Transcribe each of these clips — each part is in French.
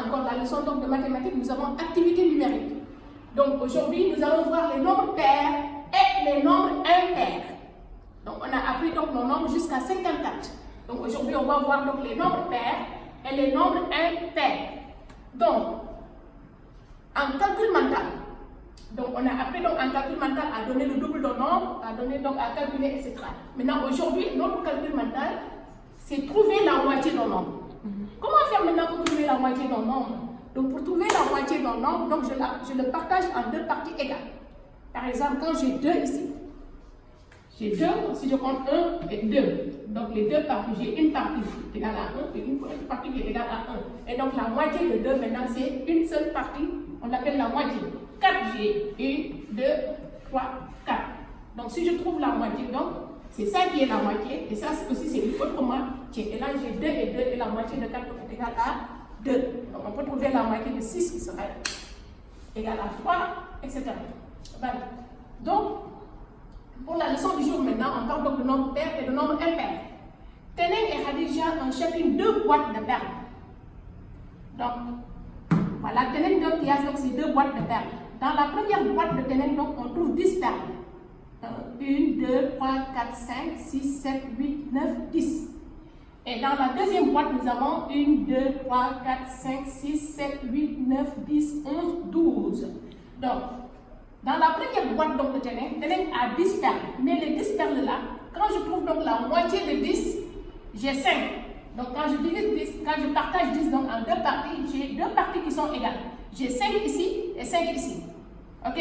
encore la leçon donc, de mathématiques, nous avons activité numérique. Donc aujourd'hui, nous allons voir les nombres pairs et les nombres impairs. Donc on a appris donc nos nombres jusqu'à 54. Donc aujourd'hui, on va voir donc les nombres pairs et les nombres impairs. Donc, en calcul mental, donc on a appris donc en calcul mental à donner le double d'un nombre, à donner donc à calculer, etc. Maintenant aujourd'hui, notre calcul mental, c'est trouver la moitié d'un nombre. Comment faire maintenant pour trouver la moitié d'un nombre? Donc pour trouver la moitié d'un nombre, donc je le partage en deux parties égales. Par exemple, quand j'ai 2 ici, j'ai 2, si je compte 1 et 2. Donc les deux parties, j'ai une partie qui est égale à 1 et une partie qui est égale à 1. Et donc la moitié de 2 maintenant c'est une seule partie, on l'appelle la moitié. 4, j'ai 1, 2, 3, 4. Donc si je trouve la moitié, donc c'est ça qui est la moitié, et ça aussi c'est une autre moitié. Et là j'ai 2 et 2, et la moitié de 4 est égale à 2. Donc on peut trouver la moitié de 6 qui serait égale à 3, etc. Voilà. Donc, pour la leçon du jour maintenant, on parle donc de nombres pairs et de nombres impairs. Teneng et Khadija ont chacune 2 boîtes de perles. Donc, voilà, Teneng donc il y a donc ces 2 boîtes de perles. Dans la première boîte de Teneng, donc, on trouve 10 perles. 1, 2, 3, 4, 5, 6, 7, 8, 9, 10. Et dans la deuxième boîte, nous avons 1, 2, 3, 4, 5, 6, 7, 8, 9, 10, 11, 12. Donc, dans la première boîte donc, de Teneng a 10 perles. Mais les 10 perles là, quand je trouve donc la moitié de 10, j'ai 5. Donc quand je divise 10, quand je partage 10 donc, en deux parties, j'ai 2 parties qui sont égales. J'ai 5 ici et 5 ici. Ok?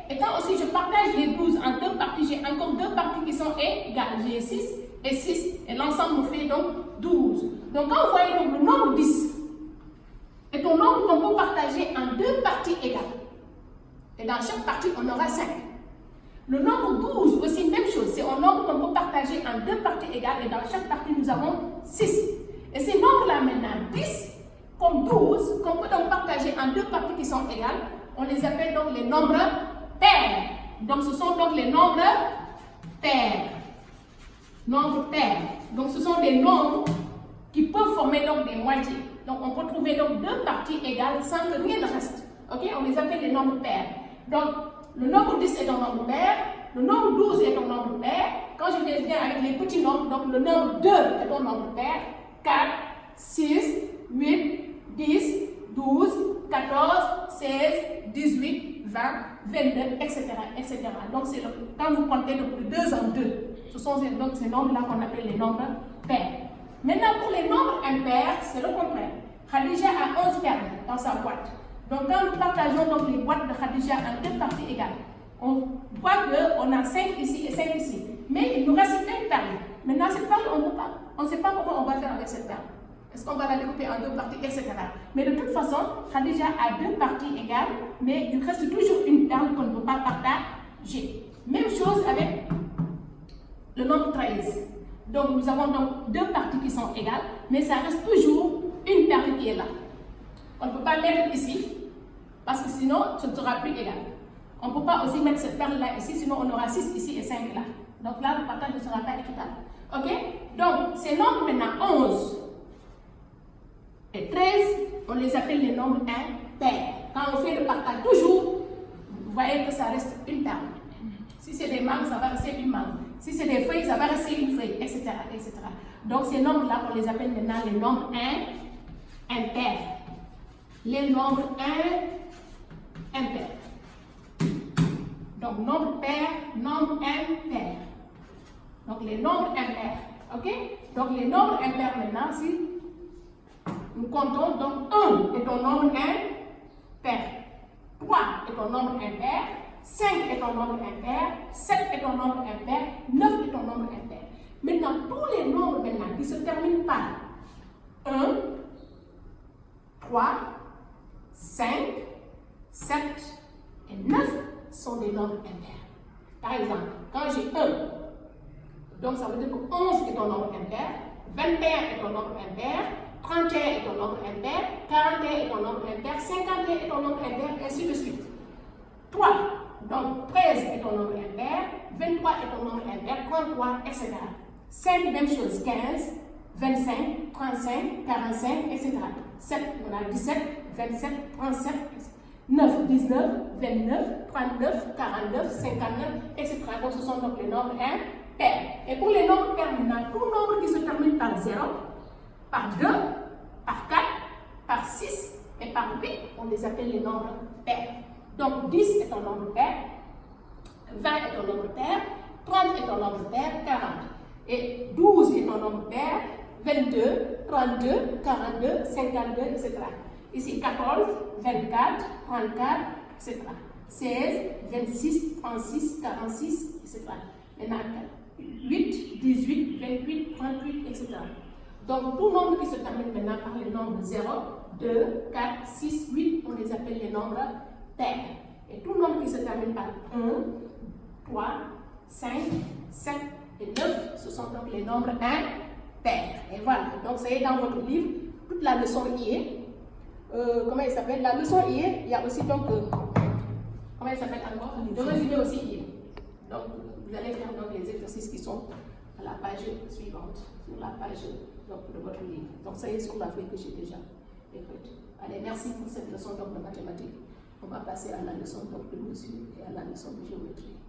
Et quand aussi je partage les 12 en 2 parties, j'ai encore 2 parties qui sont égales. J'ai 6 et 6. Et l'ensemble me fait donc 12. Donc quand vous voyez donc, le nombre 10 est un nombre qu'on peut partager en 2 parties égales. Et dans chaque partie, on aura 5. Le nombre 12 aussi, même chose. C'est un nombre qu'on peut partager en 2 parties égales. Et dans chaque partie, nous avons 6. Et ces nombres-là maintenant, 10 comme 12, qu'on peut donc partager en 2 parties qui sont égales, on les appelle donc les nombres pairs. Donc ce sont donc les nombres pairs. Nombres pairs. Donc ce sont des nombres qui peuvent former donc des moitiés. Donc on peut trouver donc 2 parties égales sans que rien ne reste. Ok? On les appelle les nombres pairs. Donc, le nombre 10 est un nombre pair, le nombre 12 est un nombre pair. Quand je viens avec les petits nombres, donc le nombre 2 est un nombre pair, 4, 6, 8, 10, 12, 14, 16, 18, 20, 22, etc. etc. Donc, quand vous comptez de 2 en 2, ce sont donc ces nombres-là qu'on appelle les nombres pairs. Maintenant, pour les nombres impairs, c'est le contraire. Khadija a 11 perles dans sa boîte. Donc, quand nous partageons donc les boîtes de Khadija en 2 parties égales, on voit qu'on a 5 ici et 5 ici. Mais il nous reste une perle. Maintenant, cette perle, on ne sait pas comment on va faire avec cette perle. Est-ce qu'on va la découper en 2 parties, etc. Mais de toute façon, Khadija a 2 parties égales, mais il reste toujours une perle qu'on ne peut pas partager. Même chose avec le nombre 13. Donc, nous avons donc 2 parties qui sont égales, mais ça reste toujours une perle qui est là. On ne peut pas mettre ici, parce que sinon, ce ne sera plus égal. On ne peut pas aussi mettre cette perle-là ici, sinon on aura 6 ici et 5 là. Donc là, le partage ne sera pas équitable. Ok? Donc, ces nombres maintenant, 11 et 13, on les appelle les nombres impairs. Quand on fait le partage toujours, vous voyez que ça reste une perle. Si c'est des mangues, ça va rester une mangue. Si c'est des feuilles, ça va rester une feuille, etc. etc. Donc, ces nombres-là, on les appelle maintenant les nombres impairs. Les nombres impairs. Donc, nombre pair, nombre impair. Donc, les nombres impairs. Ok? Donc, les nombres impairs maintenant, si nous comptons, donc 1 est un nombre impair, 3 est un nombre impair, 5 est un nombre impair, 7 est un nombre impair, 9 est un nombre impair. Maintenant, tous les nombres maintenant qui se terminent par 1, 3, 5, 7 et 9 sont des nombres impairs. Par exemple, quand j'ai 1, donc ça veut dire que 11 est un nombre impair, 21 est un nombre impair, 31 est un nombre impair, 41 est un nombre impair, 51 est un nombre impair, ainsi de suite. 3, donc 13 est un nombre impair, 23 est un nombre impair, 33, etc. 5, même chose, 15, 25, 35, 45, etc. 7, on a 17, 27, 37, 9, 19, 29, 39, 49, 59, etc. Donc ce sont donc les nombres impairs. Et pour les nombres pairs, maintenant, tout nombre qui se termine par 0, par 2, par 4, par 6 et par 8, on les appelle les nombres pairs. Donc 10 est un nombre pair, 20 est un nombre pair, 30 est un nombre pair, 40. Et 12 est un nombre pair, 22, 32, 42, 52, etc. Ici 14, 24, 34, etc. 16, 26, 36, 46, etc. Maintenant 8, 18, 28, 38, etc. Donc tout nombre qui se termine maintenant par les nombres 0, 2, 4, 6, 8, on les appelle les nombres pairs. Et tout nombre qui se termine par 1, 3, 5, 7 et 9, ce sont donc les nombres impairs. Et voilà, donc ça y est dans votre livre, toute la leçon y est. Comment il s'appelle? La leçon y est, il y a aussi donc, comment il s'appelle encore? Le résumé aussi y est. Donc vous allez faire donc les exercices qui sont à la page suivante, sur la page donc, de votre livre. Donc ça y est sur la feuille que j'ai déjà écrite. Allez, merci pour cette leçon donc, de mathématiques. On va passer à la leçon donc, de mesure et à la leçon de géométrie.